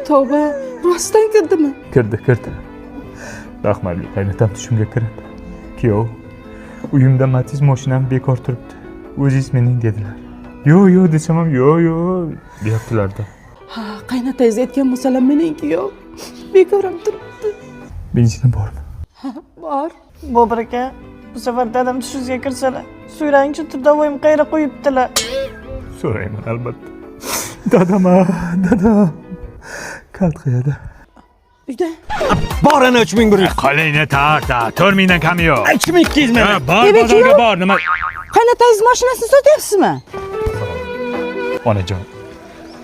Tavba, rostdan kirdimi? Kirdi. Rahmatli qaynatam tushimga kirib. Kuyov, uyimda Matiz mashinam bekor turibdi. O'zingiz mening dedilar. Yo'q desam ham yo'q deyaptilar-da. Ha, qaynatangiz aytgan bo'lsalar meniki yo'q. Bekor ham turibdi. Benzin bormi? Ha, bor. Bobur aka, bu safar dadam tushingizga kirsalar, so'rangchi turdovoyim qayerga qo'yibdilar. So'rayman albatta. Dadam. Kalt qayerda? Uyda. Bor ana 3100. Qolayni tarta, 4000 dan kami yo'q. 2200 mana. Bor, bozorga bor, nima? Qaynatangiz mashinasini sotyapsizmi? Onajon,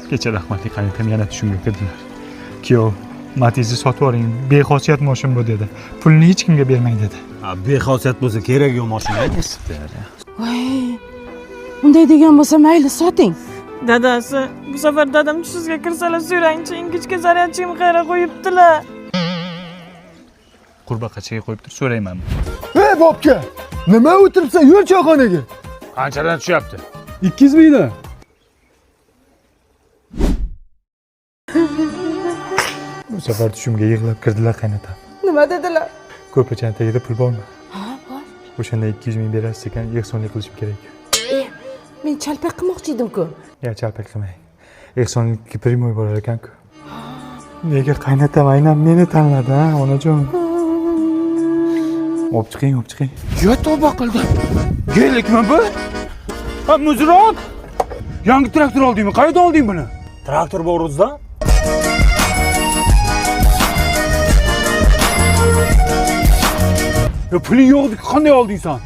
kecha rahmatli qaynatam yana tushimga kirdilar. Kuyov, Matizni sotib oling, bexosiyat mashina bu dedi. Pulni hech kimga bermang dedi. Bexosiyat bo'lsa kerak yo'q mashina. Voy. Bunday degan bo'lsa mayli soting. Dadasi, bu safar dadam tushingizga kirsalar, so'rangchi ingichka zaryadchimni qayerga qo'yibdilar. Qurbaqachaga qo'yib tur, so'raymanmi? Ey bobka, nima o'tiribsan? Yur choyxonaga. Qanchadan tushyapti? 200 dan. Bu safar tushimga yig'lab kirdilar qaynatam. Nima dedilar? Ko'pachani tagida pul bormi? Ha, bor. O'shanda 200 ming berasiz ekan, ehsonlik qilishim kerak. Men chalpak qilmoqchi edim-ku. Ya chalpak qilmang. Ehsonlikka primoy bo'lar ekan-ku. Nega qaynatam aynan meni tanladi, ha, onajon? Olib chiqing. Yo tavba qildim. Gelikmi bu? Ha, muzroq. Yangi traktor oldingmi? Qayerda olding buni? Traktor bor o'zida. Ya puling yo'q, qanday olding sen?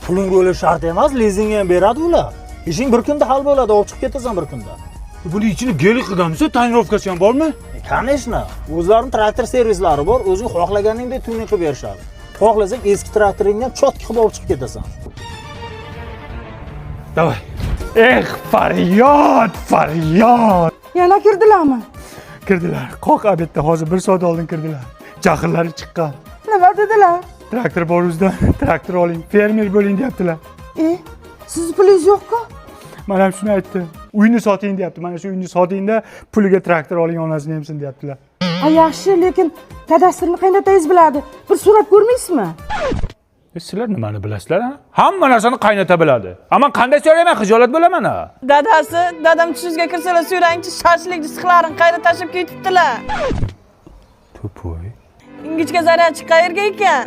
Puling bo'lishi shart emas, lizingga ham beradi ular. Ishing bir kunda hal bo'ladi, olib chiqib ketasan bir kunda. Buni ichini gelik qilganmisiz? Tonirovkasi ham bormi? Конечно, o'zlarining traktor servislari bor, o'zing xohlaganingdek tuning qilib berishadi. Xohlasang eski traktoringni ham chotki qilib olib chiqib ketasan. Davay. Faryod! Yana kirdilarmi? Kirdilar. Qoq abetda hozir 1 soat oldin kirdilar. Jahllari chiqqan. Nima dedilar? Traktor bor o'zida, traktor oling, fermer bo'ling deyaptilar. Siz pulingiz yo'q-ku? Men ham shuni aytdim. Uyni soting deyapti. Mana shu uyni sotingda puliga traktor oling, onasini hamsin deyaptilar. Ha, yaxshi, lekin kadastrni qaynatangiz biladi. Bir so'rab ko'rmaysizmi? Sizlar nimani bilasizlar, ha? Hamma narsani qaynata biladi. Ammo qanday so'rayman, xijolat bo'laman, ha. Dadasi, dadam tushingizga kirsalar, so'rangchi shashlik disklarini qayerga tashib ketibdilar. To'poy. Ingichka zaryadchi qayerga ekan?